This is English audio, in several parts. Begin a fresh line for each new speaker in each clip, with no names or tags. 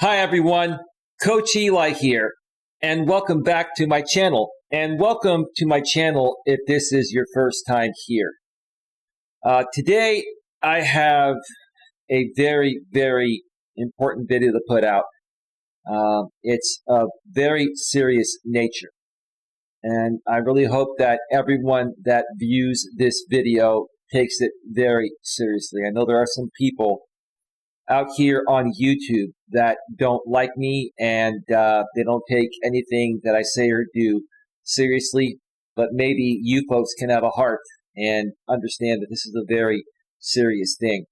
Hi everyone, Coach Eli here, and welcome back to my channel. And welcome to my channel if this is your first time here. Today I have a very, very important video to put out. It's of very serious nature. And I really hope that everyone that views this video takes it very seriously. I know there are some people out here on YouTube that don't like me and they don't take anything that I say or do seriously, but maybe you folks can have a heart and understand that this is a very serious thing.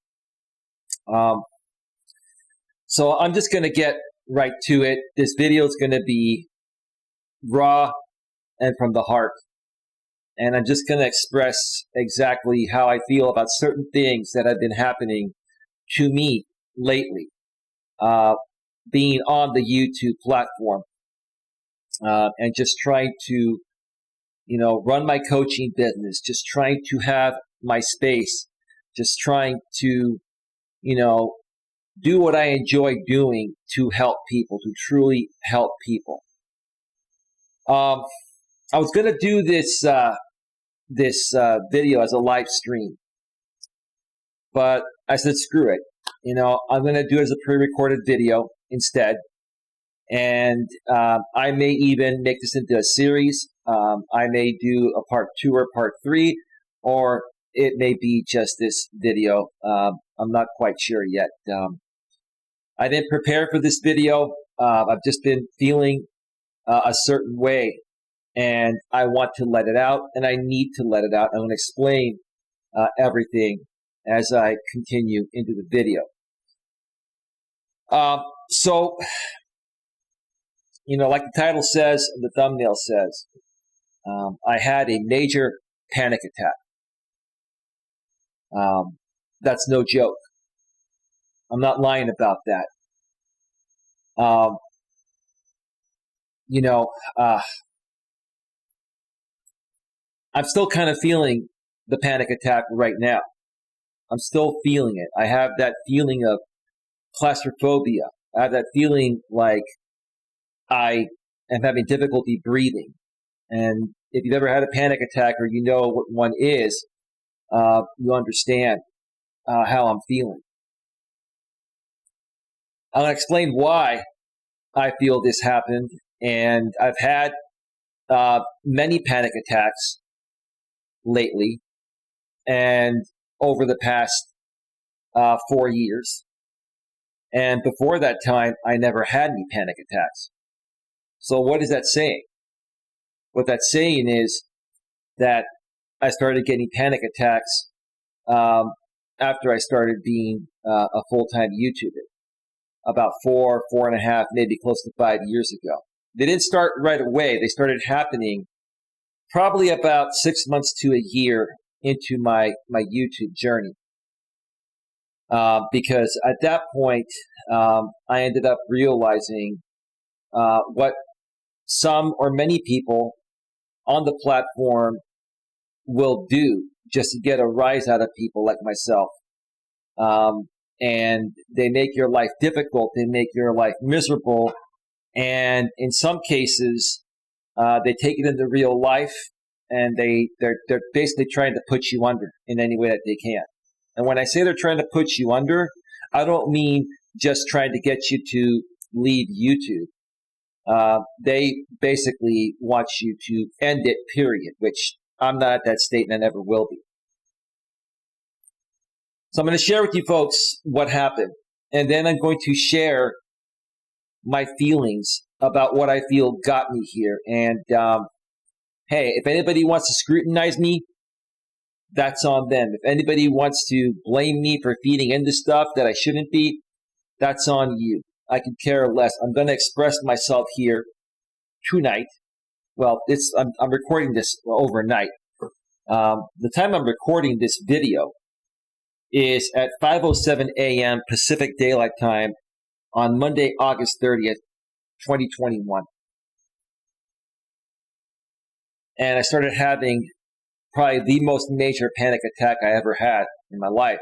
So I'm just going to get right to it. This video is going to be raw and from the heart. And I'm just going to express exactly how I feel about certain things that have been happening to me lately, being on the YouTube platform, and just trying to, run my coaching business, just trying to have my space, just trying to, do what I enjoy doing to help people, to truly help people. I was going to do this video as a live stream, but I said, screw it. I'm going to do it as a pre-recorded video instead. And I may even make this into a series. I may do a part 2 or part 3, or it may be just this video. I'm not quite sure yet. I didn't prepare for this video. I've just been feeling a certain way, and I want to let it out, and I need to let it out. I'm going to explain everything as I continue into the video. So, like the title says, and the thumbnail says, I had a major panic attack. That's no joke. I'm not lying about that. I'm still kind of feeling the panic attack right now. I'm still feeling it. I have that feeling of claustrophobia. I have that feeling like I am having difficulty breathing. And if you've ever had a panic attack or you know what one is, you understand how I'm feeling. I'll explain why I feel this happened. And I've had many panic attacks lately and over the past 4 years. And before that time, I never had any panic attacks. So what is that saying? What that's saying is that I started getting panic attacks after I started being a full-time YouTuber, about 4.5, maybe close to 5 years ago. They didn't start right away. They started happening probably about 6 months to a year into my YouTube journey. Because at that point, I ended up realizing what some or many people on the platform will do just to get a rise out of people like myself. And they make your life difficult. They make your life miserable. And in some cases, they take it into real life, and they're basically trying to put you under in any way that they can. And when I say they're trying to put you under, I don't mean just trying to get you to leave YouTube. They basically want you to end it, period, which I'm not at that state and I never will be. So I'm going to share with you folks what happened. And then I'm going to share my feelings about what I feel got me here. And hey, if anybody wants to scrutinize me, that's on them. If anybody wants to blame me for feeding into stuff that I shouldn't be, that's on you. I could care less. I'm going to express myself here tonight. Well, I'm recording this overnight. The time I'm recording this video is at 5:07 a.m. Pacific Daylight Time on Monday, August 30th, 2021. And I started having probably the most major panic attack I ever had in my life.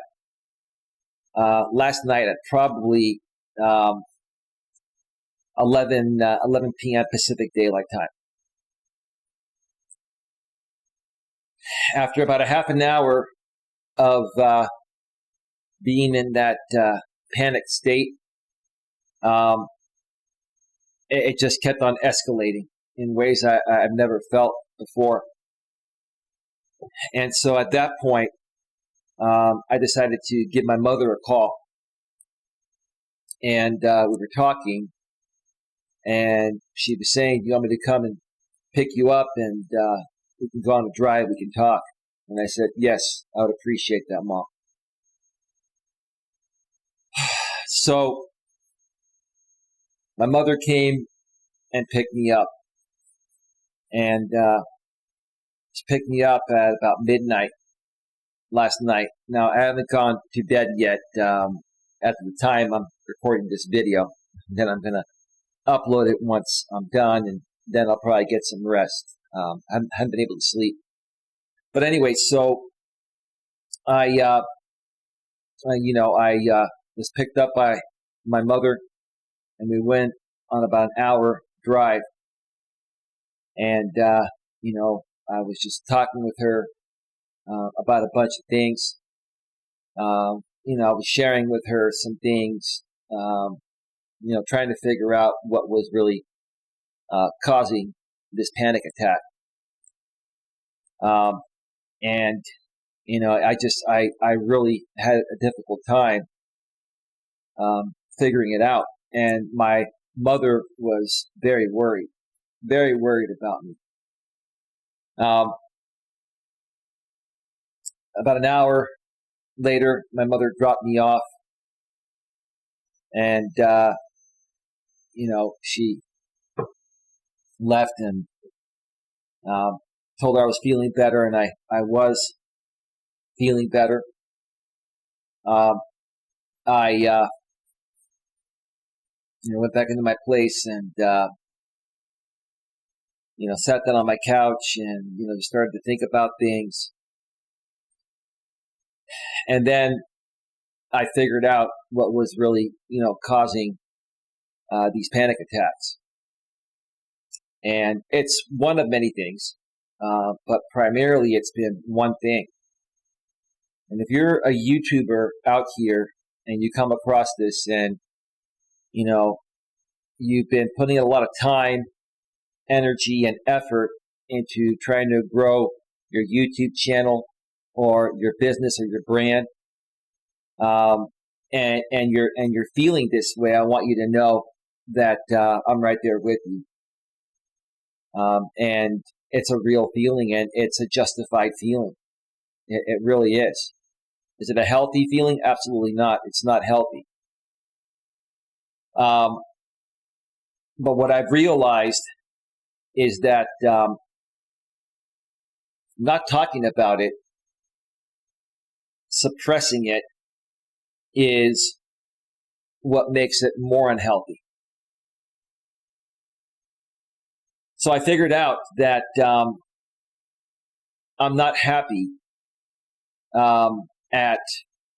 Last night at probably 11 p.m. Pacific Daylight Time. After about a half an hour of being in that panicked state, it just kept on escalating in ways I've never felt before. And so at that point, I decided to give my mother a call. And we were talking, and she was saying, "Do you want me to come and pick you up, and we can go on a drive, we can talk?" And I said, "Yes, I would appreciate that, Mom." So my mother came and picked me up, and she picked me up at about midnight last night. Now, I haven't gone to bed yet at the time I'm recording this video. Then I'm going to upload it once I'm done, and then I'll probably get some rest. I haven't been able to sleep. But anyway, so I was picked up by my mother, and we went on about an hour drive. And, I was just talking with her about a bunch of things. I was sharing with her some things, trying to figure out what was really causing this panic attack. I really had a difficult time figuring it out. And my mother was very worried about me. About an hour later, my mother dropped me off, and she left and told her I was feeling better, and I was feeling better. I went back into my place and sat down on my couch and just started to think about things. And then I figured out what was really causing these panic attacks. And it's one of many things, but primarily it's been one thing. And if you're a YouTuber out here and you come across this and you've been putting a lot of time, energy, and effort into trying to grow your YouTube channel or your business or your brand, and you're feeling this way, I want you to know that I'm right there with you. And it's a real feeling, and it's a justified feeling. It really is. Is it a healthy feeling? Absolutely not. It's not healthy. But what I've realized is that not talking about it, suppressing it, is what makes it more unhealthy. So I figured out that I'm not happy at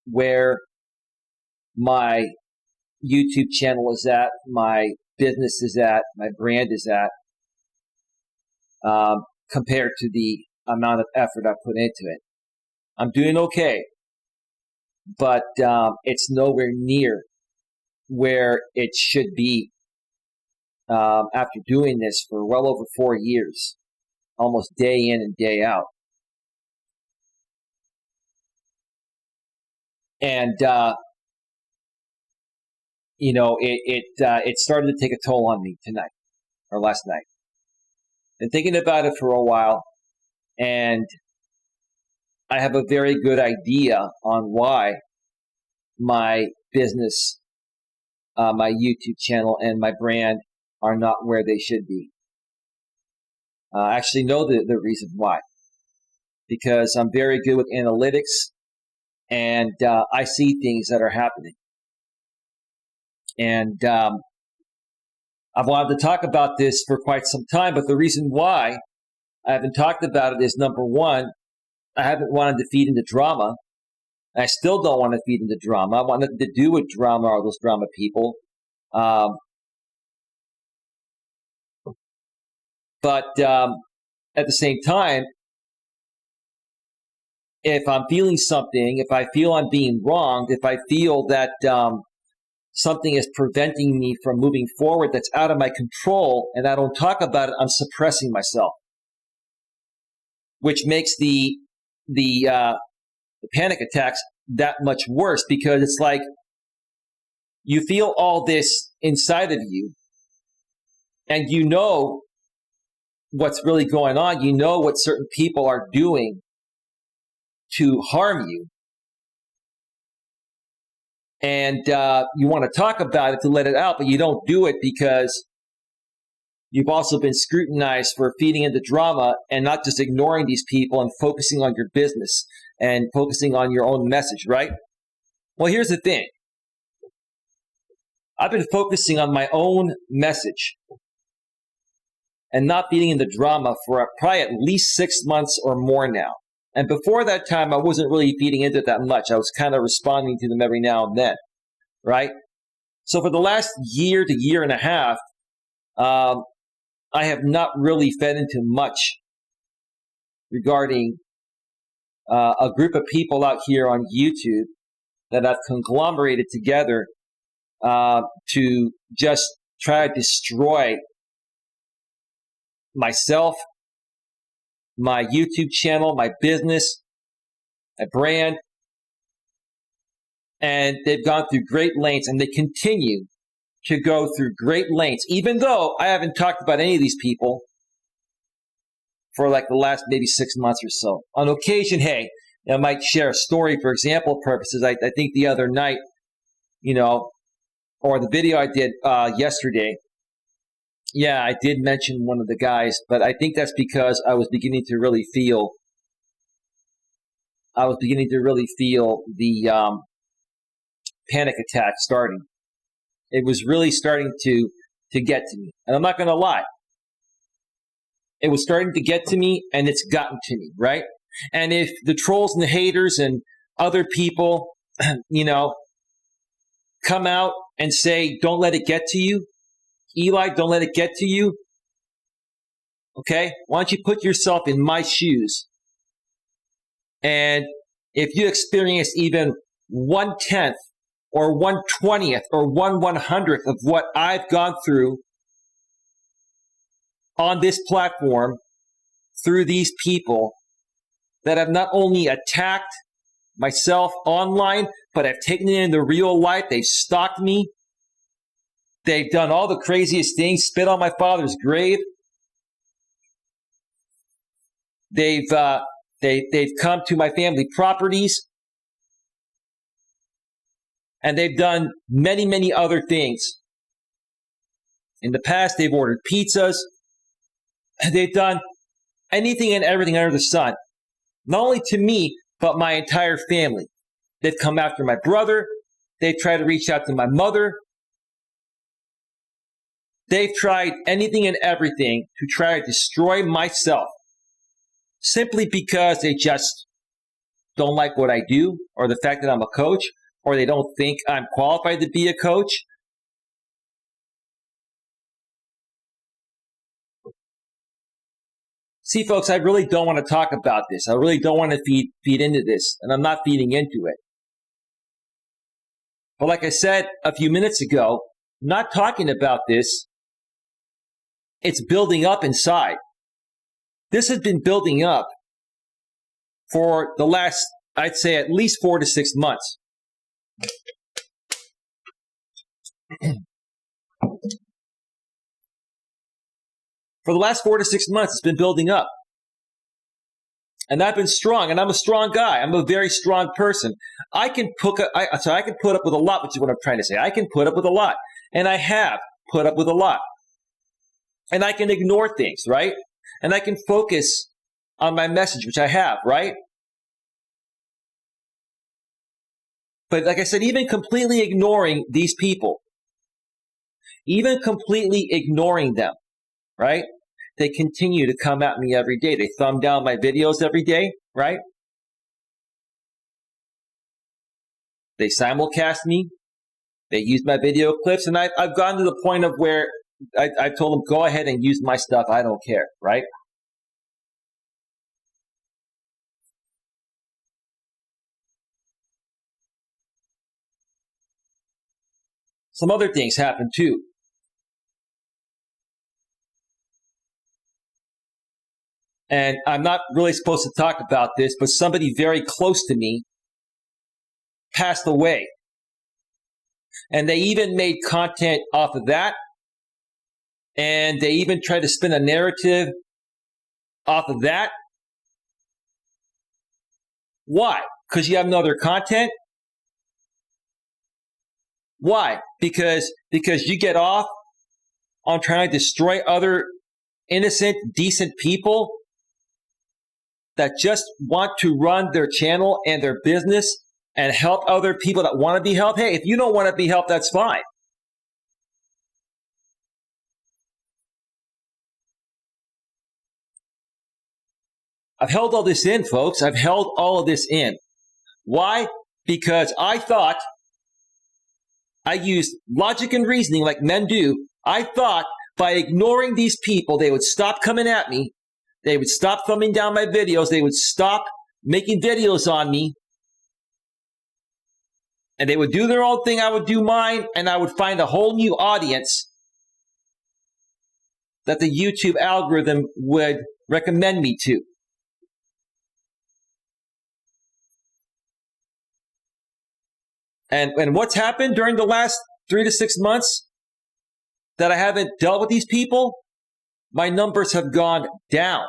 where my YouTube channel is at, my business is at, my brand is at, compared to the amount of effort I put into it. I'm doing okay, but it's nowhere near where it should be after doing this for well over 4 years, almost day in and day out. And it started to take a toll on me tonight or last night. Been thinking about it for a while, and I have a very good idea on why my business, my YouTube channel, and my brand are not where they should be. I actually know the reason why. Because I'm very good with analytics, and I see things that are happening. And I've wanted to talk about this for quite some time, but the reason why I haven't talked about it is, number one, I haven't wanted to feed into drama. I still don't want to feed into drama. I want nothing to do with drama or those drama people. But at the same time, if I'm feeling something, if I feel I'm being wronged, if I feel that something is preventing me from moving forward that's out of my control and I don't talk about it, I'm suppressing myself, which makes the panic attacks that much worse, because it's like you feel all this inside of you and you know what's really going on. You know what certain people are doing to harm you. And you want to talk about it to let it out, but you don't do it because you've also been scrutinized for feeding into drama and not just ignoring these people and focusing on your business and focusing on your own message, right? Well, here's the thing. I've been focusing on my own message and not feeding into drama for probably at least 6 months or more now. And before that time, I wasn't really feeding into it that much. I was kind of responding to them every now and then, right? So for the last year to year and a half, I have not really fed into much regarding a group of people out here on YouTube that I've conglomerated together to just try to destroy myself, my YouTube channel, my business, my brand. And they've gone through great lengths, and they continue to go through great lengths, even though I haven't talked about any of these people for like the last maybe 6 months or so. On occasion, hey, I might share a story for example purposes. I think the other night, or the video I did yesterday, yeah, I did mention one of the guys, but I think that's because I was beginning to really feel the panic attack starting. It was really starting to get to me. And I'm not going to lie. It was starting to get to me, and it's gotten to me, right? And if the trolls and the haters and other people, come out and say, don't let it get to you, Eli, don't let it get to you. Okay? Why don't you put yourself in my shoes? And if you experience even 1/10 or 1/20th or 1/100th of what I've gone through on this platform through these people that have not only attacked myself online, but have taken it into real life. They've stalked me. They've done all the craziest things, spit on my father's grave. They've come to my family properties. And they've done many, many other things. In the past, they've ordered pizzas. They've done anything and everything under the sun. Not only to me, but my entire family. They've come after my brother. They've tried to reach out to my mother. They've tried anything and everything to try to destroy myself, simply because they just don't like what I do, or the fact that I'm a coach, or they don't think I'm qualified to be a coach. See, folks, I really don't want to talk about this. I really don't want to feed into this, and I'm not feeding into it. But like I said a few minutes ago, not talking about this, it's building up inside. This has been building up for the last, I'd say, at least 4 to 6 months. For the last 4 to 6 months, it's been building up. And I've been strong, and I'm a strong guy. I'm a very strong person. I can put up with a lot, which is what I'm trying to say. I can put up with a lot. And I have put up with a lot. And I can ignore things, right? And I can focus on my message, which I have, right? But like I said, even completely ignoring these people, even completely ignoring them, right? They continue to come at me every day. They thumb down my videos every day, right? They simulcast me. They use my video clips. And I've gotten to the point of where I told them, go ahead and use my stuff. I don't care, right? Some other things happen too. And I'm not really supposed to talk about this, but somebody very close to me passed away. And they even made content off of that. And they even tried to spin a narrative off of that. Why? Because you have no other content? Why? Because you get off on trying to destroy other innocent, decent people that just want to run their channel and their business and help other people that want to be helped. Hey, if you don't want to be helped, that's fine. I've held all this in, folks. I've held all of this in. Why? Because I thought I used logic and reasoning like men do. I thought by ignoring these people, they would stop coming at me. They would stop thumbing down my videos. They would stop making videos on me. And they would do their own thing. I would do mine. And I would find a whole new audience that the YouTube algorithm would recommend me to. And what's happened during the last 3 to 6 months that I haven't dealt with these people? My numbers have gone down.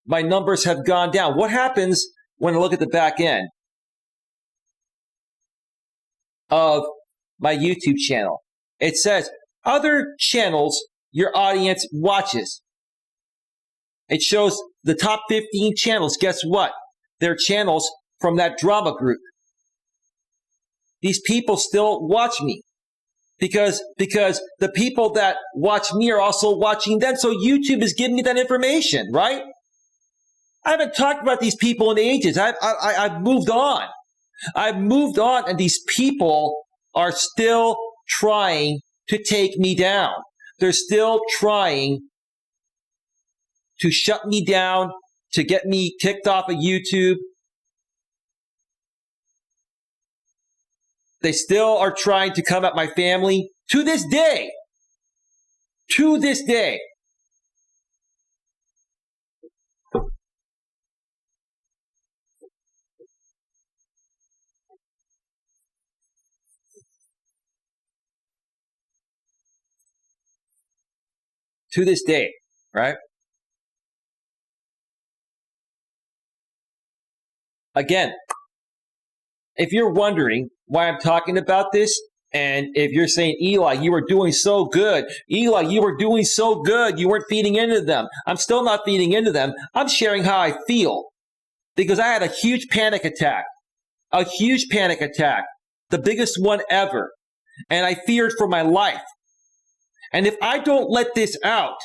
My numbers have gone down. What happens when I look at the back end of my YouTube channel? It says, other channels your audience watches. It shows the top 15 channels. Guess what? They're channels from that drama group. These people still watch me because the people that watch me are also watching them. So YouTube is giving me that information, right? I haven't talked about these people in ages. I've moved on. I've moved on, and these people are still trying to take me down. They're still trying to shut me down, to get me kicked off of YouTube. They still are trying to come at my family to this day. To this day. To this day, right? Again, if you're wondering why I'm talking about this, and if you're saying, Eli, you were doing so good. Eli, you were doing so good. You weren't feeding into them. I'm still not feeding into them. I'm sharing how I feel because I had a huge panic attack. A huge panic attack. The biggest one ever. And I feared for my life. And if I don't let this out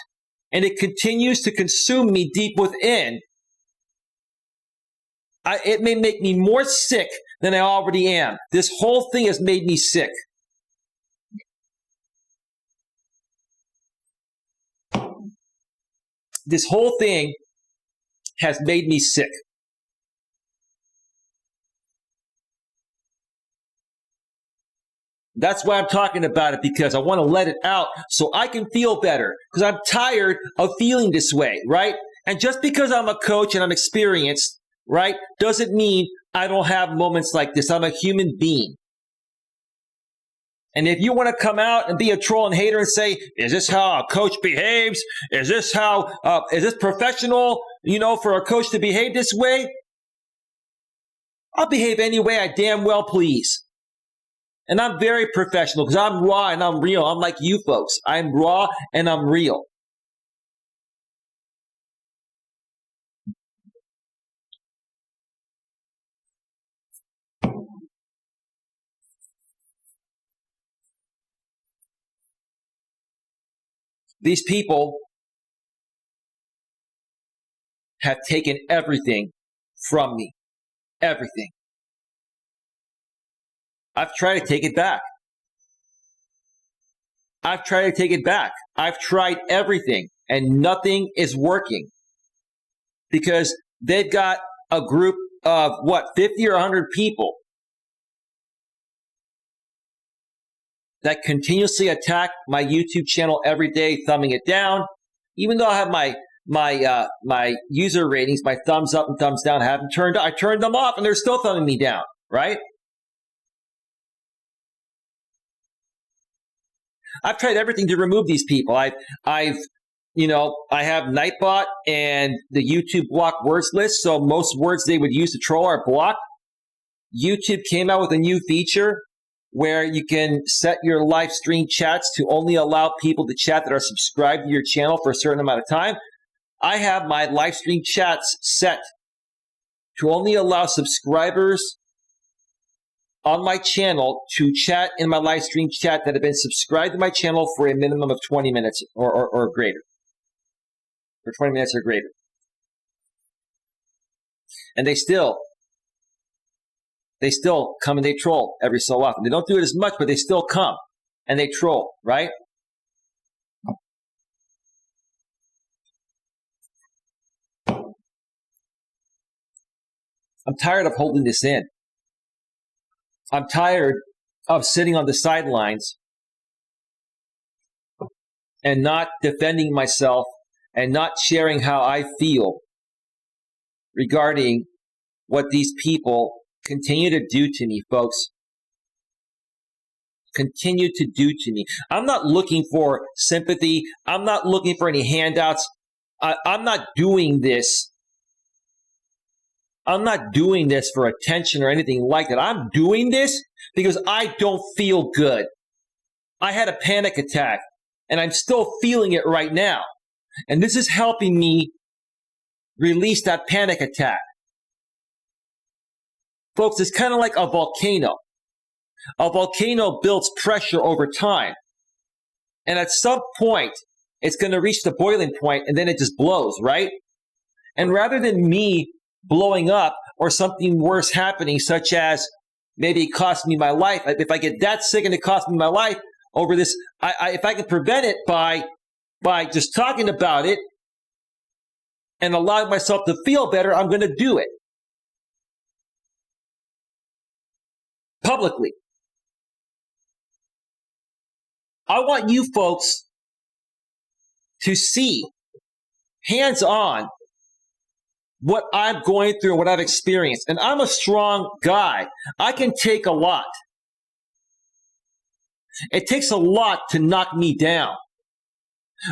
and it continues to consume me deep within, it may make me more sick than I already am. This whole thing has made me sick. This whole thing has made me sick. That's why I'm talking about it, because I want to let it out so I can feel better, because I'm tired of feeling this way, right? And just because I'm a coach and I'm experienced, right, doesn't mean I don't have moments like this. I'm a human being. And if you want to come out and be a troll and hater and say, is this how a coach behaves? Is this professional, for a coach to behave this way? I'll behave any way I damn well please. And I'm very professional because I'm raw and I'm real. I'm like you folks. I'm raw and I'm real. These people have taken everything from me. Everything. I've tried to take it back. I've tried to take it back. I've tried everything and nothing is working because they've got a group of 50 or 100 people that continuously attack my YouTube channel every day, thumbing it down. Even though I have my user ratings, my thumbs up and thumbs down, haven't turned. I turned them off, and they're still thumbing me down. Right? I've tried everything to remove these people. I have Nightbot and the YouTube block words list. So most words they would use to troll are blocked. YouTube came out with a new feature where you can set your live stream chats to only allow people to chat that are subscribed to your channel for a certain amount of time. I have my live stream chats set to only allow subscribers on my channel to chat in my live stream chat that have been subscribed to my channel for a minimum of 20 minutes or greater. For 20 minutes or greater. And they still come and they troll every so often. They don't do it as much, but they still come and they troll, right? I'm tired of holding this in. I'm tired of sitting on the sidelines and not defending myself and not sharing how I feel regarding what these people continue to do to me, folks. Continue to do to me. I'm not looking for sympathy. I'm not looking for any handouts. I'm not doing this. I'm not doing this for attention or anything like that. I'm doing this because I don't feel good. I had a panic attack, and I'm still feeling it right now. And this is helping me release that panic attack. Folks, it's kind of like a volcano. A volcano builds pressure over time. And at some point, it's going to reach the boiling point, and then it just blows, right? And rather than me blowing up or something worse happening, such as maybe it cost me my life, if I get that sick and it costs me my life over this, if I can prevent it by just talking about it and allowing myself to feel better, I'm going to do it. Publicly. I want you folks to see hands-on what I'm going through and what I've experienced. And I'm a strong guy. I can take a lot. It takes a lot to knock me down.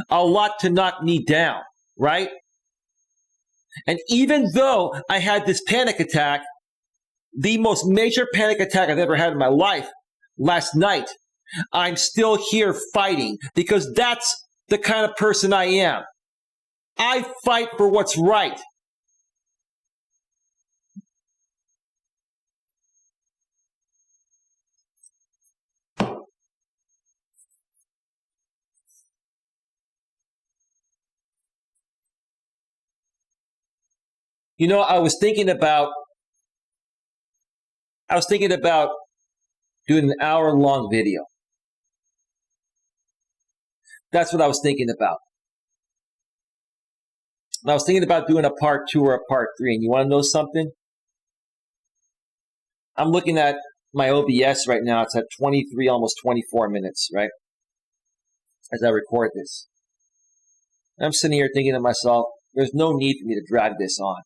A lot to knock me down, right? And even though I had this panic attack, the most major panic attack I've ever had in my life last night, I'm still here fighting because that's the kind of person I am. I fight for what's right. You know, I was thinking about doing an hour-long video. That's what I was thinking about. And I was thinking about doing a part 2 or a part 3. And you want to know something? I'm looking at my OBS right now. It's at 23, almost 24 minutes, right? As I record this. And I'm sitting here thinking to myself, there's no need for me to drag this on.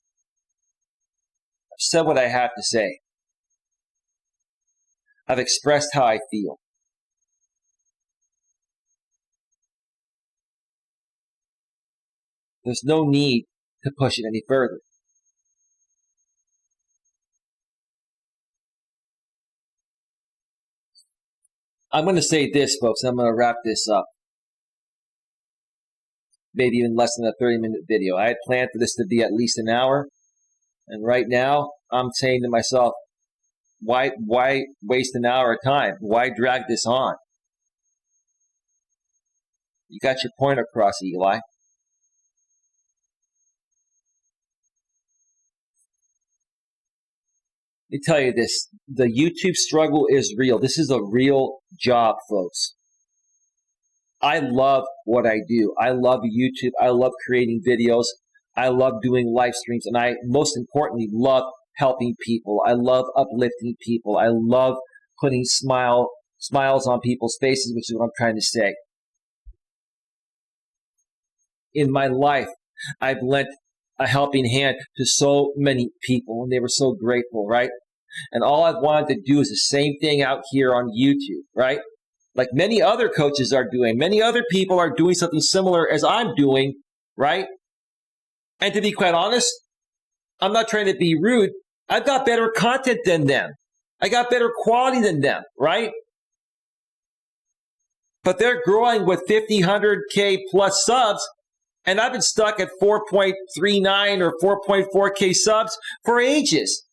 I've said what I have to say. I've expressed how I feel. There's no need to push it any further. I'm going to say this, folks, and I'm going to wrap this up. Maybe even less than a 30-minute video. I had planned for this to be at least an hour. And right now, I'm saying to myself, why waste an hour of time? Why drag this on? You got your point across, Eli. Let me tell you this. The YouTube struggle is real. This is a real job, folks. I love what I do. I love YouTube. I love creating videos. I love doing live streams. And I, most importantly, love helping people. I love uplifting people. I love putting smiles on people's faces, which is what I'm trying to say. In my life, I've lent a helping hand to so many people, and they were so grateful, right? And all I've wanted to do is the same thing out here on YouTube, right? Like many other coaches are doing. Many other people are doing something similar as I'm doing, right? And to be quite honest, I'm not trying to be rude. I've got better content than them. I got better quality than them, right? But they're growing with 50, 100K plus subs, and I've been stuck at 4.39 or 4.4K subs for ages.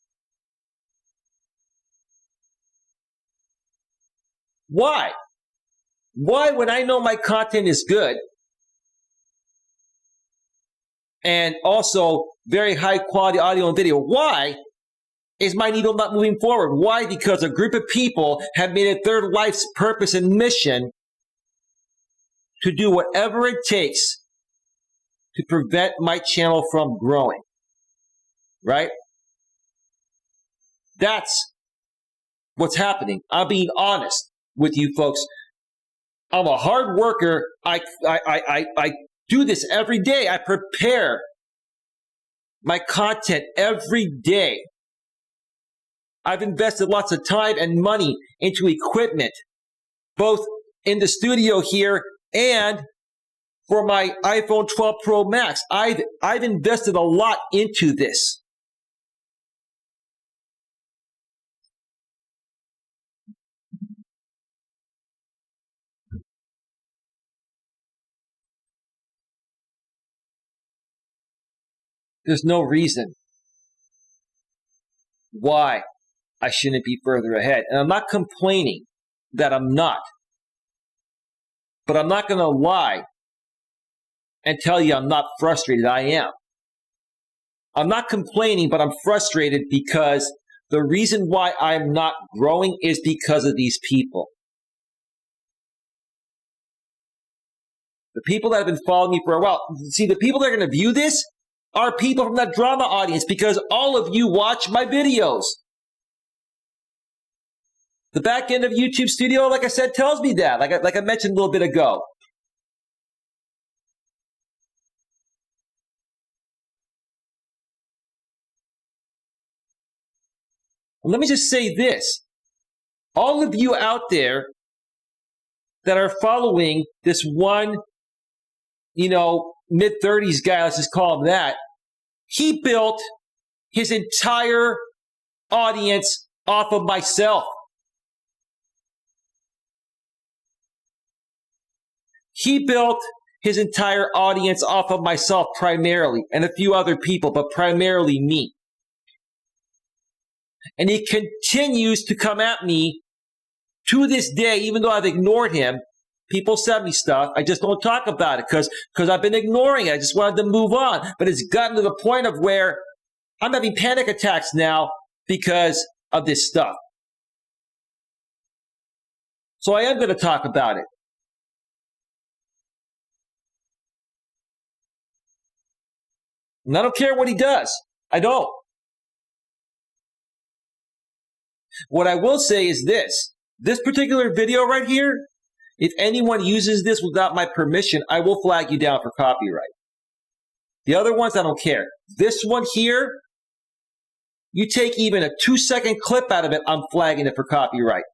Why? Why, when I know my content is good and also very high quality audio and video, why is my needle not moving forward? Why? Because a group of people have made it their life's purpose and mission to do whatever it takes to prevent my channel from growing, right? That's what's happening. I'm being honest with you folks. I'm a hard worker. I do this every day. I prepare my content every day. I've invested lots of time and money into equipment, both in the studio here and for my iPhone 12 Pro Max. I've invested a lot into this. There's no reason why I shouldn't be further ahead. And I'm not complaining that I'm not. But I'm not going to lie and tell you I'm not frustrated. I am. I'm not complaining, but I'm frustrated because the reason why I'm not growing is because of these people. The people that have been following me for a while. See, the people that are going to view this are people from that drama audience because all of you watch my videos. The back end of YouTube Studio, like I said, tells me that, like I mentioned a little bit ago. And let me just say this. All of you out there that are following this one, mid-30s guy, let's just call him that, he built his entire audience off of myself. He built his entire audience off of myself primarily, and a few other people, but primarily me. And he continues to come at me to this day, even though I've ignored him. People send me stuff. I just don't talk about it because I've been ignoring it. I just wanted to move on. But it's gotten to the point of where I'm having panic attacks now because of this stuff. So I am going to talk about it. And I don't care what he does. I don't. What I will say is this. This particular video right here, if anyone uses this without my permission, I will flag you down for copyright. The other ones, I don't care. This one here, you take even a 2-second clip out of it, I'm flagging it for copyright.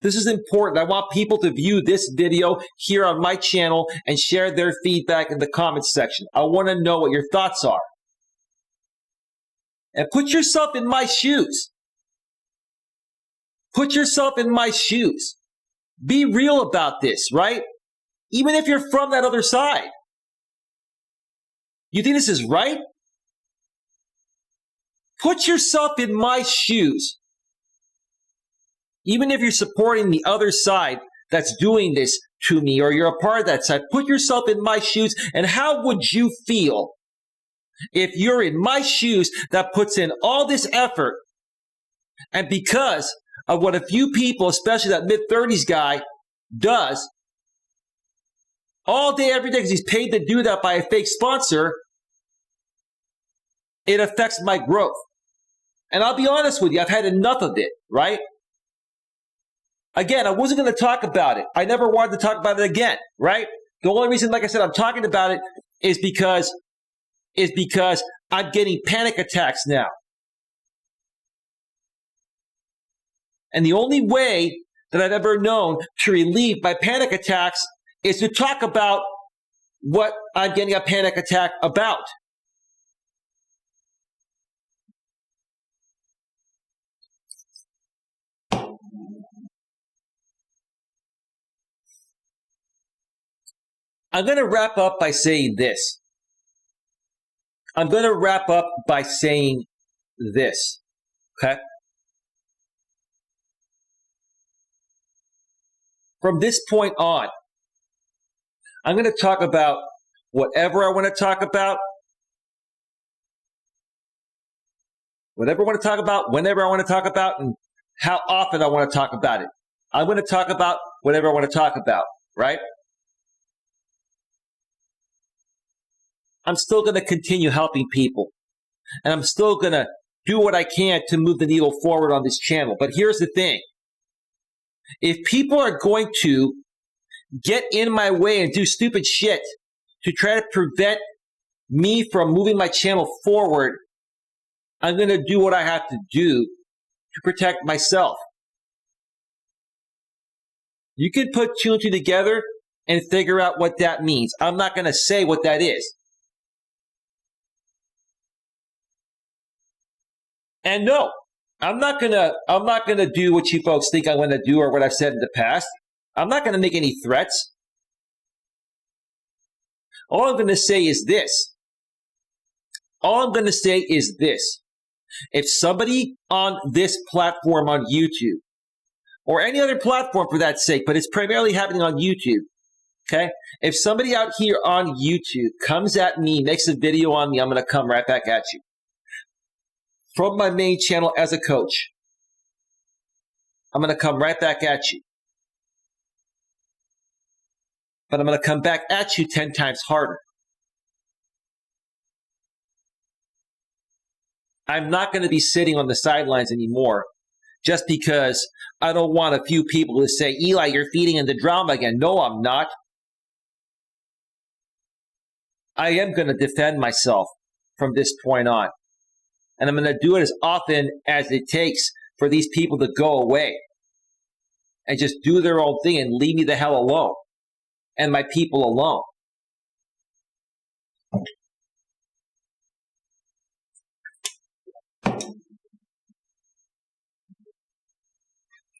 This is important. I want people to view this video here on my channel and share their feedback in the comments section. I want to know what your thoughts are. And put yourself in my shoes. Put yourself in my shoes. Be real about this, right? Even if you're from that other side. You think this is right? Put yourself in my shoes. Even if you're supporting the other side that's doing this to me, or you're a part of that side, put yourself in my shoes, and how would you feel if you're in my shoes that puts in all this effort, and because of what a few people, especially that mid-30s guy, does all day, every day, because he's paid to do that by a fake sponsor, it affects my growth. And I'll be honest with you, I've had enough of it, right? Again, I wasn't going to talk about it. I never wanted to talk about it again, right? The only reason, like I said, I'm talking about it is because I'm getting panic attacks now. And the only way that I've ever known to relieve my panic attacks is to talk about what I'm getting a panic attack about. I'm going to wrap up by saying this. Okay? From this point on, I'm going to talk about whatever I want to talk about, whatever I want to talk about, whenever I want to talk about, and how often I want to talk about it. I'm going to talk about whatever I want to talk about, right? I'm still going to continue helping people. And I'm still going to do what I can to move the needle forward on this channel. But here's the thing. If people are going to get in my way and do stupid shit to try to prevent me from moving my channel forward, I'm going to do what I have to do to protect myself. You can put two and two together and figure out what that means. I'm not going to say what that is. And no, I'm not gonna do what you folks think I'm gonna do or what I've said in the past. I'm not gonna make any threats. All I'm gonna say is this. If somebody on this platform on YouTube, or any other platform for that sake, but it's primarily happening on YouTube, okay? If somebody out here on YouTube comes at me, makes a video on me, I'm gonna come right back at you. From my main channel as a coach, I'm going to come right back at you. But I'm going to come back at you 10 times harder. I'm not going to be sitting on the sidelines anymore just because I don't want a few people to say, Eli, you're feeding into drama again. No, I'm not. I am going to defend myself from this point on. And I'm going to do it as often as it takes for these people to go away and just do their own thing and leave me the hell alone and my people alone.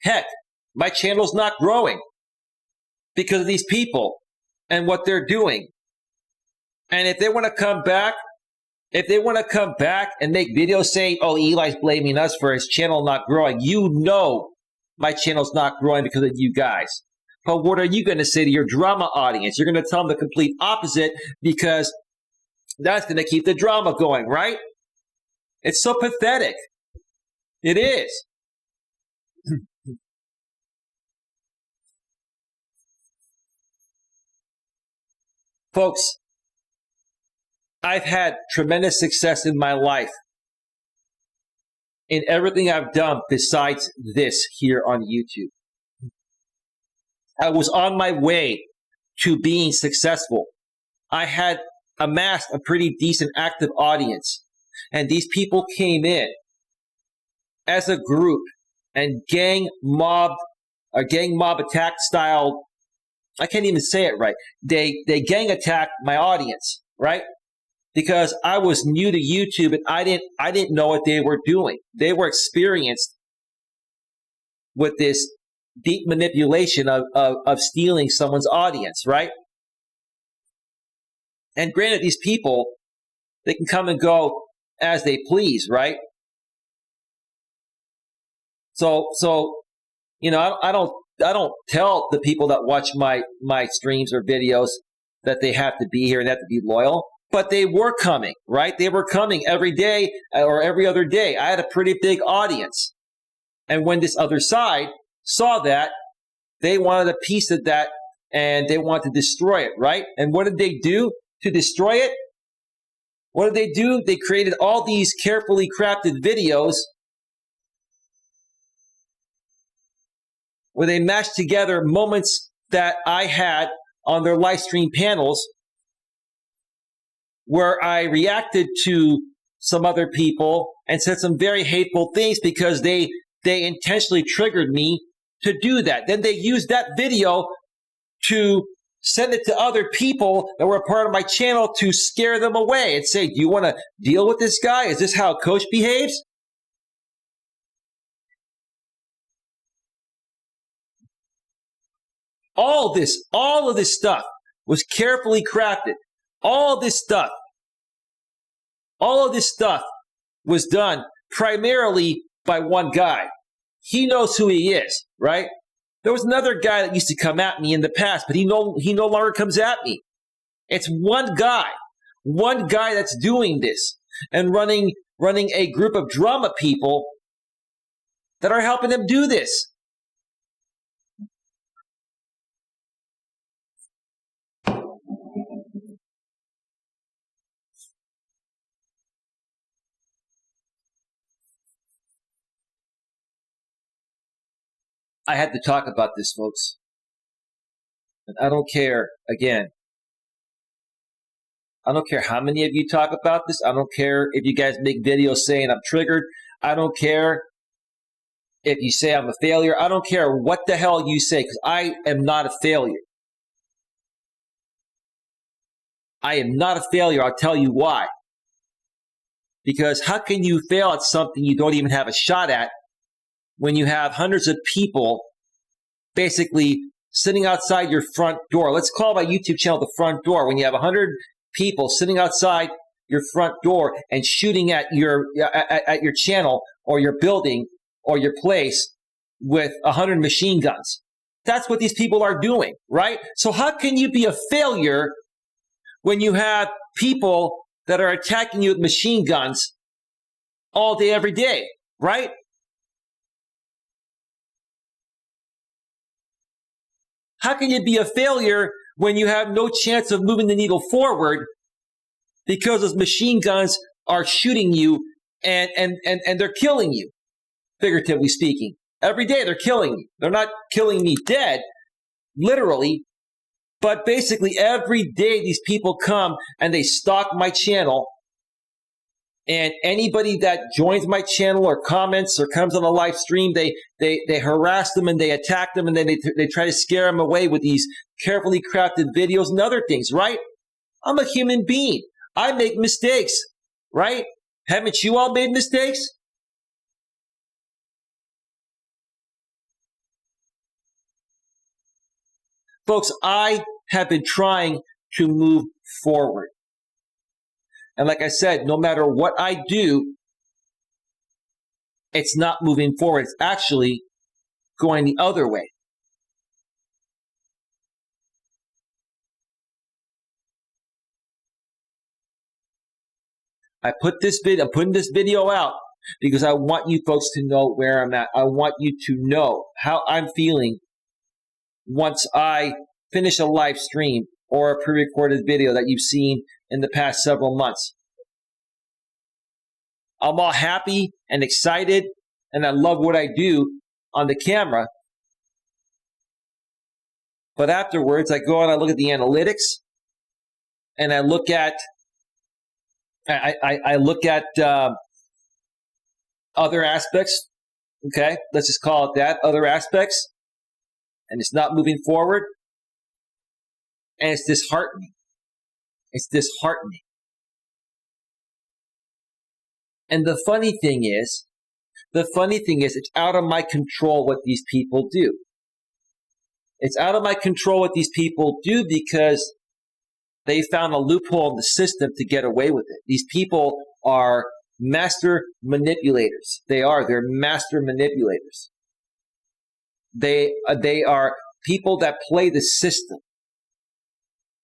Heck, my channel's not growing because of these people and what they're doing. And if they want to come back, and make videos saying, oh, Eli's blaming us for his channel not growing, you know my channel's not growing because of you guys. But what are you going to say to your drama audience? You're going to tell them the complete opposite because that's going to keep the drama going, right? It's so pathetic. It is. Folks, I've had tremendous success in my life in everything I've done besides this here on YouTube. I was on my way to being successful. I had amassed a pretty decent active audience, and these people came in as a group and gang mob attack style. I can't even say it right. They gang attacked my audience, right? Because I was new to YouTube and I didn't know what they were doing. They were experienced with this deep manipulation of stealing someone's audience, right? And granted, these people, they can come and go as they please, right? So you know, I don't tell the people that watch my streams or videos that they have to be here and they have to be loyal. But they were coming, right? They were coming every day or every other day. I had a pretty big audience. And when this other side saw that, They wanted a piece of that and they wanted to destroy it, right? And what did they do to destroy it? What did they do? They created all these carefully crafted videos where they mashed together moments that I had on their live stream panels where I reacted to some other people and said some very hateful things because they intentionally triggered me to do that. Then they used that video to send it to other people that were a part of my channel to scare them away and say, do you want to deal with this guy? Is this how a coach behaves? All of this stuff was carefully crafted. All of this stuff was done primarily by one guy. He knows who he is, right? There was another guy that used to come at me in the past, but he no longer comes at me. It's one guy that's doing this and running a group of drama people that are helping him do this. I had to talk about this, folks. And I don't care, again, I don't care how many of you talk about this. I don't care if you guys make videos saying I'm triggered. I don't care if you say I'm a failure. I don't care what the hell you say, because I am not a failure. I am not a failure. I'll tell you why. Because how can you fail at something you don't even have a shot at when you have hundreds of people basically sitting outside your front door? Let's call my YouTube channel the front door. When you have 100 people sitting outside your front door and shooting at your channel or your building or your place with 100 machine guns. That's what these people are doing, right? So how can you be a failure when you have people that are attacking you with machine guns all day, every day, right? How can you be a failure when you have no chance of moving the needle forward because those machine guns are shooting you and they're killing you, figuratively speaking? Every day they're killing you. They're not killing me dead, literally, but basically every day these people come and they stalk my channel, and anybody that joins my channel or comments or comes on the live stream, they harass them and they attack them, and then they try to scare them away with these carefully crafted videos and other things, right? I'm a human being. I make mistakes, right? Haven't you all made mistakes? Folks, I have been trying to move forward. And like I said, no matter what I do, it's not moving forward. It's actually going the other way. I'm putting this video out because I want you folks to know where I'm at. I want you to know how I'm feeling once I finish a live stream or a pre-recorded video that you've seen in the past several months. I'm all happy and excited, and I love what I do on the camera. But afterwards, I go and I look at the analytics, and I look at other aspects. Okay, let's just call it that, other aspects, and it's not moving forward, and it's disheartening. It's disheartening. And the funny thing is, it's out of my control what these people do. It's out of my control what these people do because they found a loophole in the system to get away with it. These people are master manipulators. They're master manipulators. They are people that play the system,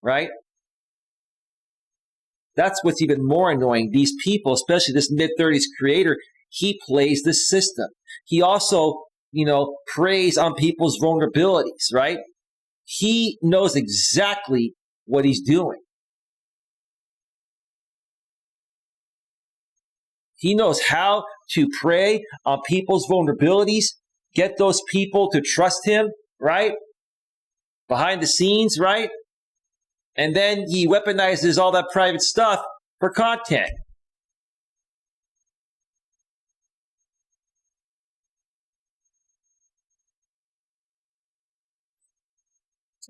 right? That's what's even more annoying. These people, especially this mid-30s creator, he plays the system. He also preys on people's vulnerabilities, right? He knows exactly what he's doing. He knows how to prey on people's vulnerabilities, get those people to trust him, right? Behind the scenes, right? And then he weaponizes all that private stuff for content.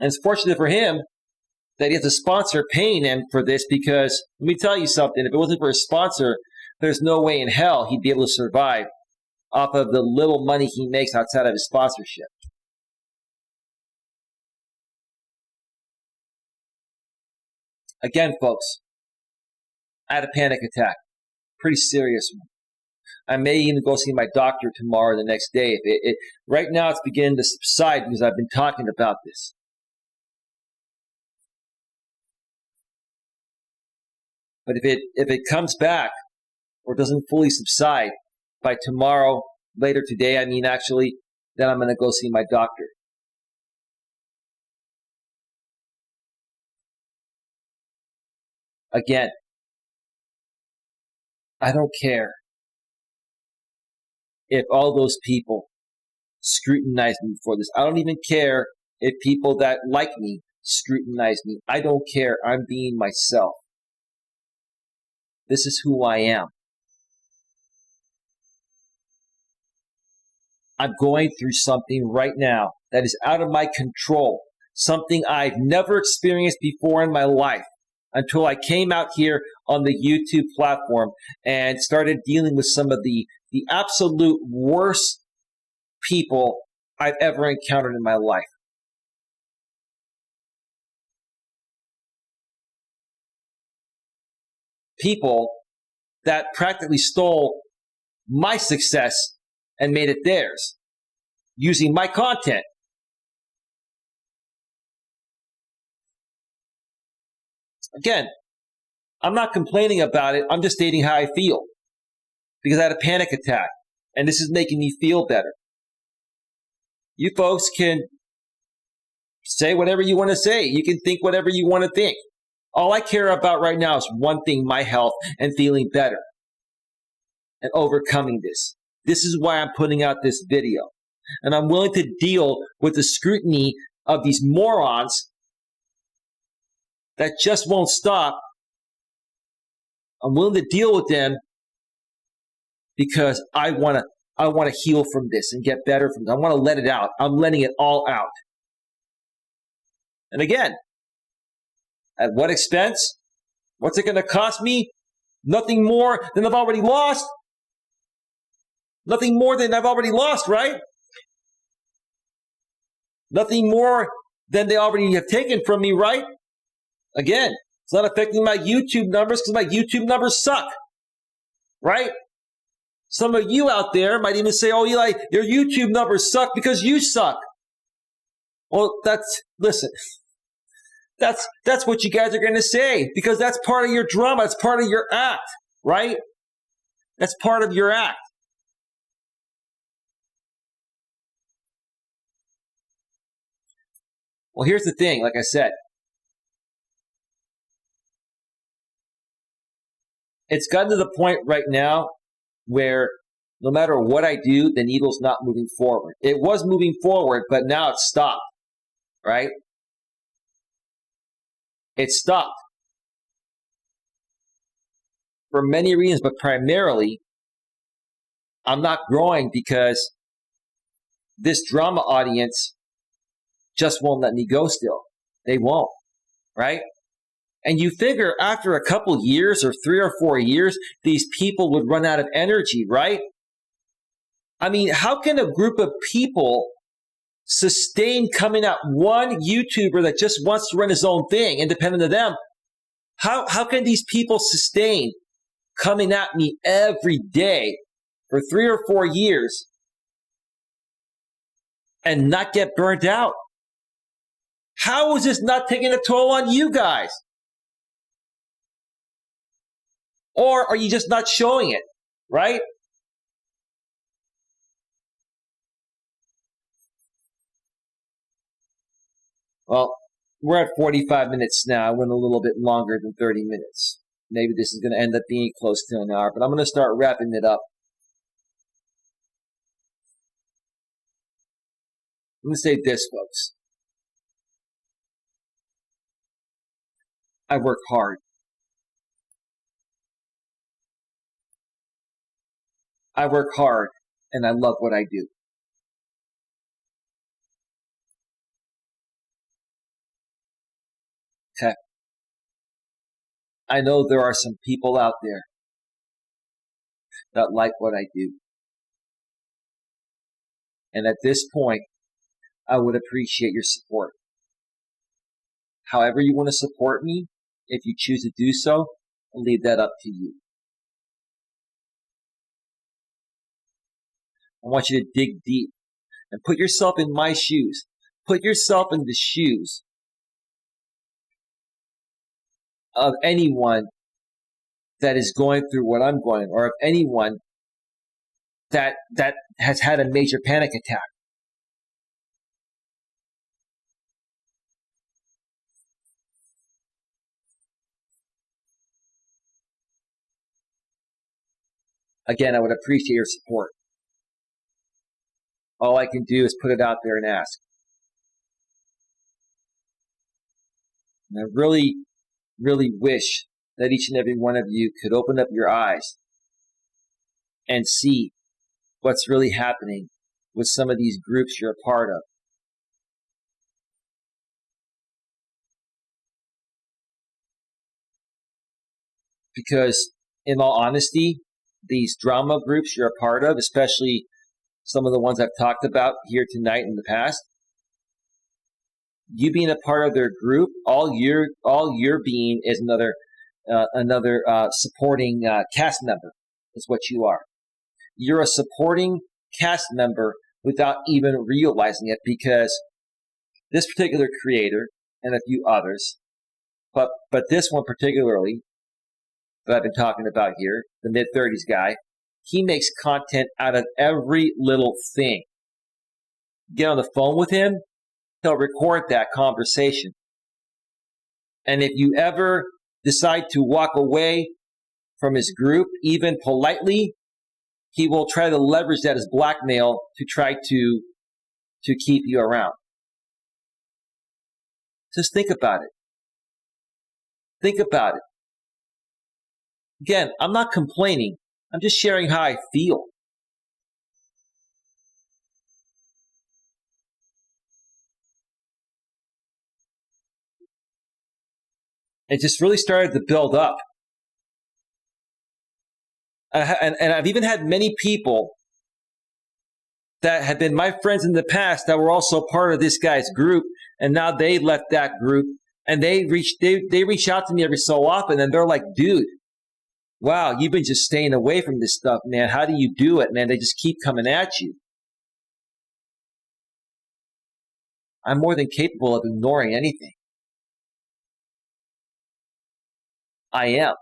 And it's fortunate for him that he has a sponsor paying him for this, because let me tell you something, if it wasn't for a sponsor, there's no way in hell he'd be able to survive off of the little money he makes outside of his sponsorship. Again, folks, I had a panic attack. Pretty serious one. I may even go see my doctor tomorrow or the next day. Right now it's beginning to subside because I've been talking about this. But if it comes back or doesn't fully subside by tomorrow, later today, actually, then I'm going to go see my doctor. Again, I don't care if all those people scrutinize me for this. I don't even care if people that like me scrutinize me. I don't care. I'm being myself. This is who I am. I'm going through something right now that is out of my control, something I've never experienced before in my life until I came out here on the YouTube platform and started dealing with some of the absolute worst people I've ever encountered in my life. People that practically stole my success and made it theirs using my content. Again, I'm not complaining about it. I'm just stating how I feel because I had a panic attack and this is making me feel better. You folks can say whatever you want to say. You can think whatever you want to think. All I care about right now is one thing, my health and feeling better and overcoming this. This is why I'm putting out this video. And I'm willing to deal with the scrutiny of these morons that just won't stop. I'm willing to deal with them because I want to heal from this and get better from this. I want to let it out. I'm letting it all out. And again, at what expense? What's it going to cost me? Nothing more than I've already lost. Nothing more than I've already lost, right? Nothing more than they already have taken from me, right? Again, it's not affecting my YouTube numbers because my YouTube numbers suck, right? Some of you out there might even say, oh, Eli, your YouTube numbers suck because you suck. Well, listen, that's what you guys are going to say because that's part of your drama. It's part of your act, right? That's part of your act. Well, here's the thing, like I said. It's gotten to the point right now where no matter what I do, the needle's not moving forward. It was moving forward, but now it's stopped, right? It stopped. For many reasons, but primarily, I'm not growing because this drama audience just won't let me go still. They won't, right? And you figure after a couple years or 3 or 4 years, these people would run out of energy, right? How can a group of people sustain coming at one YouTuber that just wants to run his own thing, independent of them? How can these people sustain coming at me every day for 3 or 4 years and not get burnt out? How is this not taking a toll on you guys? Or are you just not showing it, right? Well, we're at 45 minutes now. I went a little bit longer than 30 minutes. Maybe this is going to end up being close to an hour, but I'm going to start wrapping it up. I'm going to say this, folks. I work hard. I work hard, and I love what I do. Okay. I know there are some people out there that like what I do. And at this point, I would appreciate your support. However you want to support me, if you choose to do so, I'll leave that up to you. I want you to dig deep and put yourself in my shoes. Put yourself in the shoes of anyone that is going through what I'm going, or of anyone that has had a major panic attack. Again, I would appreciate your support. All I can do is put it out there and ask. And I really, really wish that each and every one of you could open up your eyes and see what's really happening with some of these groups you're a part of. Because in all honesty, these drama groups you're a part of, especially some of the ones I've talked about here tonight in the past, you being a part of their group, all you're being is another supporting cast member is what you are. You're a supporting cast member without even realizing it, because this particular creator and a few others, but this one particularly that I've been talking about here, the mid-30s guy, he makes content out of every little thing. Get on the phone with him, he'll record that conversation. And if you ever decide to walk away from his group, even politely, he will try to leverage that as blackmail to try to keep you around. Just think about it. Think about it. Again, I'm not complaining. I'm just sharing how I feel. It just really started to build up. And I've even had many people that had been my friends in the past that were also part of this guy's group, and now they left that group, and they reach out to me every so often, and they're like, dude, wow, you've been just staying away from this stuff, man. How do you do it, man? They just keep coming at you. I'm more than capable of ignoring anything. I am.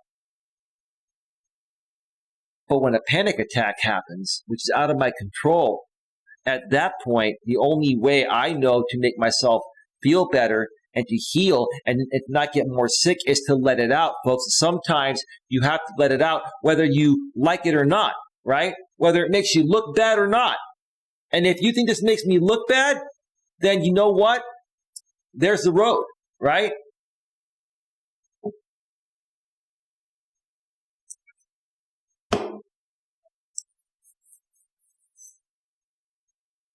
But when a panic attack happens, which is out of my control, at that point, the only way I know to make myself feel better and to heal and not get more sick is to let it out, folks. Sometimes you have to let it out, whether you like it or not, right? Whether it makes you look bad or not. And if you think this makes me look bad, then you know what? There's the road, right?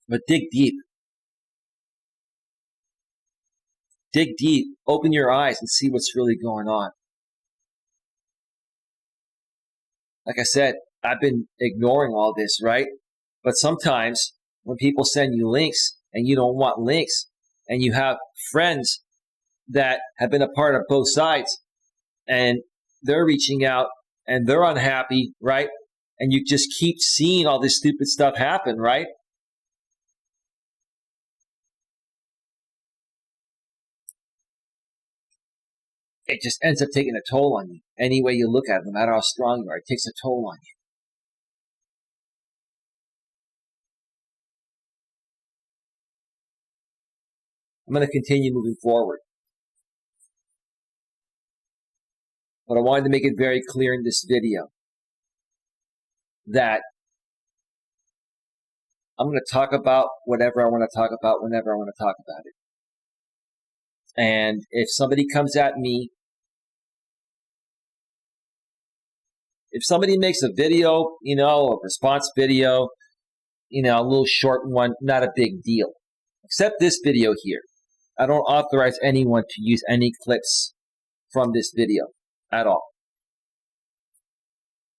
But dig deep. Dig deep. Open your eyes and see what's really going on. Like I said, I've been ignoring all this, right? But sometimes when people send you links and you don't want links, and you have friends that have been a part of both sides and they're reaching out and they're unhappy, right? And you just keep seeing all this stupid stuff happen, right? It just ends up taking a toll on you. Any way you look at it, no matter how strong you are, it takes a toll on you. I'm going to continue moving forward. But I wanted to make it very clear in this video that I'm going to talk about whatever I want to talk about whenever I want to talk about it. And if somebody comes at me, if somebody makes a video, a response video, a little short one, not a big deal. Except this video here. I don't authorize anyone to use any clips from this video at all.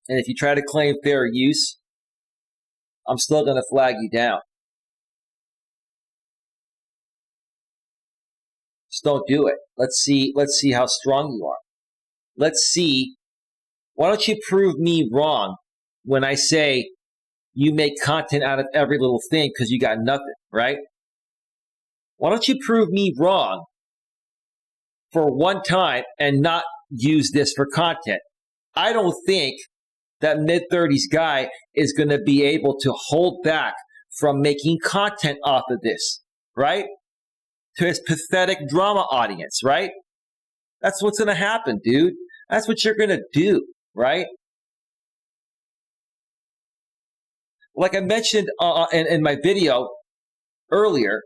And if you try to claim fair use, I'm still going to flag you down. Just don't do it. Let's see how strong you are. Let's see. Why don't you prove me wrong when I say you make content out of every little thing because you got nothing, right? Why don't you prove me wrong for one time and not use this for content? I don't think that mid-30s guy is going to be able to hold back from making content off of this, right? To his pathetic drama audience, right? That's what's going to happen, dude. That's what you're going to do, right? Like I mentioned in my video earlier,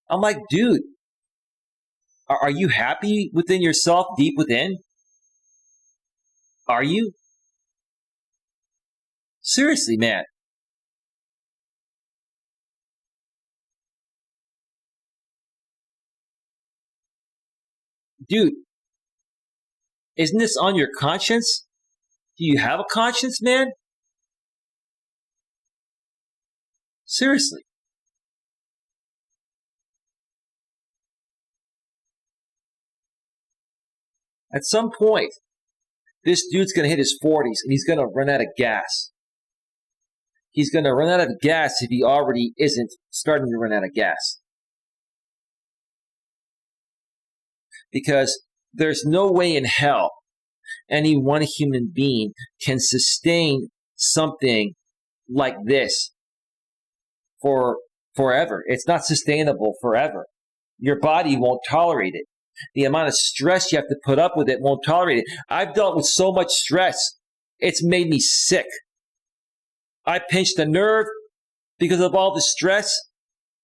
I'm like, dude, are you happy within yourself, deep within? Are you? Seriously, man. Dude, isn't this on your conscience? Do you have a conscience, man? Seriously. At some point, this dude's going to hit his 40s and he's going to run out of gas. He's going to run out of gas if he already isn't starting to run out of gas. Because there's no way in hell any one human being can sustain something like this for forever. It's not sustainable forever. Your body won't tolerate it. The amount of stress you have to put up with it won't tolerate it. I've dealt with so much stress, it's made me sick. I pinched a nerve because of all the stress.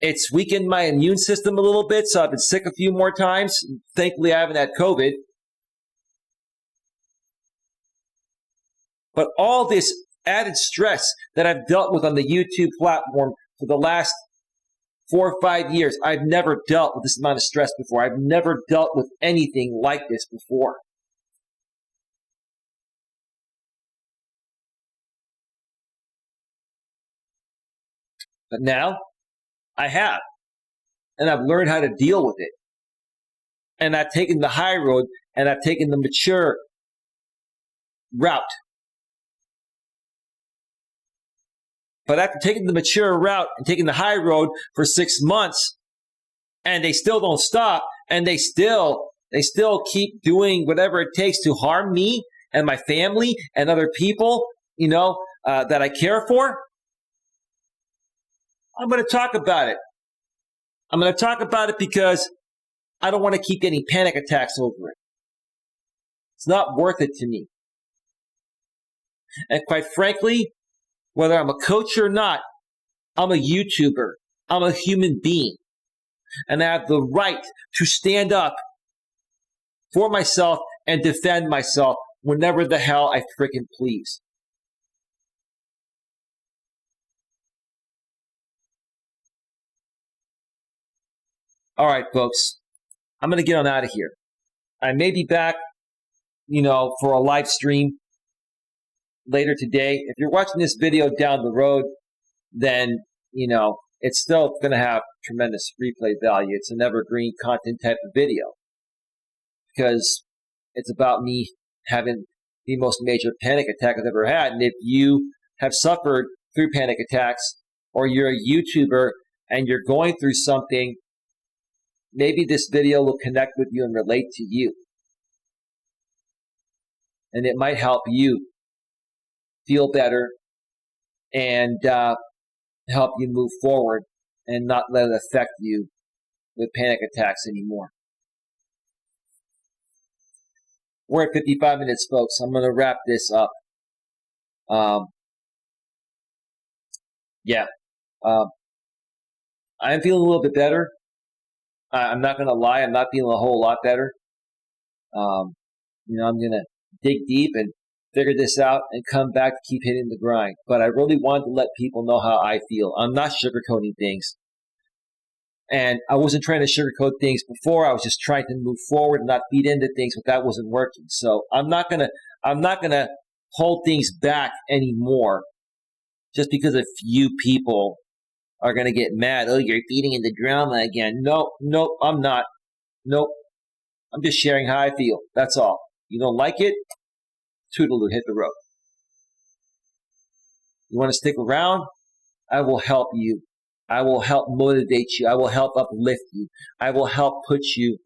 It's weakened my immune system a little bit, so I've been sick a few more times. Thankfully, I haven't had COVID. But all this added stress that I've dealt with on the YouTube platform for the last 4 or 5 years, I've never dealt with this amount of stress before. I've never dealt with anything like this before. But now, I have. And I've learned how to deal with it. And I've taken the high road, and I've taken the mature route. But after taking the mature route and taking the high road for 6 months, and they still don't stop, and they still keep doing whatever it takes to harm me and my family and other people, that I care for, I'm going to talk about it. I'm going to talk about it because I don't want to keep getting panic attacks over it. It's not worth it to me. And quite frankly, whether I'm a coach or not, I'm a YouTuber. I'm a human being. And I have the right to stand up for myself and defend myself whenever the hell I freaking please. All right, folks. I'm going to get on out of here. I may be back, for a live stream later today. If you're watching this video down the road, then, it's still going to have tremendous replay value. It's an evergreen content type of video because it's about me having the most major panic attack I've ever had. And if you have suffered through panic attacks or you're a YouTuber and you're going through something, maybe this video will connect with you and relate to you. And it might help you feel better and help you move forward and not let it affect you with panic attacks anymore. We're at 55 minutes, folks. I'm going to wrap this up. I'm feeling a little bit better. I'm not going to lie. I'm not feeling a whole lot better. I'm going to dig deep and figure this out and come back to keep hitting the grind. But I really wanted to let people know how I feel. I'm not sugarcoating things. And I wasn't trying to sugarcoat things before. I was just trying to move forward and not feed into things, but that wasn't working. So I'm not gonna hold things back anymore just because a few people are gonna get mad. Oh, you're feeding into drama again. No, I'm not. Nope. I'm just sharing how I feel. That's all. You don't like it? Toodaloo, hit the road. You want to stick around? I will help you. I will help motivate you. I will help uplift you. I will help put you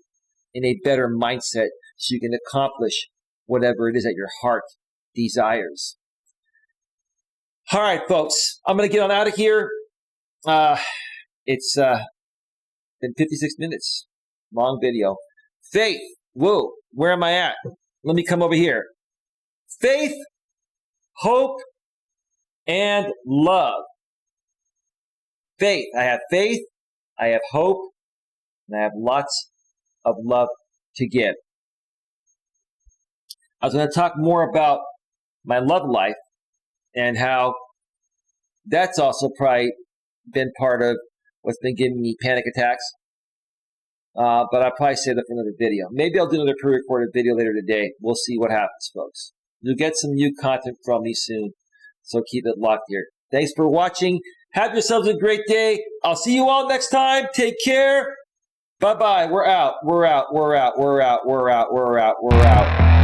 in a better mindset so you can accomplish whatever it is that your heart desires. All right, folks. I'm going to get on out of here. It's been 56 minutes. Long video. Faith. Whoa. Where am I at? Let me come over here. Faith, hope, and love. Faith. I have faith, I have hope, and I have lots of love to give. I was going to talk more about my love life and how that's also probably been part of what's been giving me panic attacks. But I'll probably save that for another video. Maybe I'll do another pre-recorded video later today. We'll see what happens, folks. You'll get some new content from me soon, so keep it locked here. Thanks for watching. Have yourselves a great day. I'll see you all next time. Take care. Bye-bye. We're out. We're out. We're out. We're out. We're out. We're out. We're out.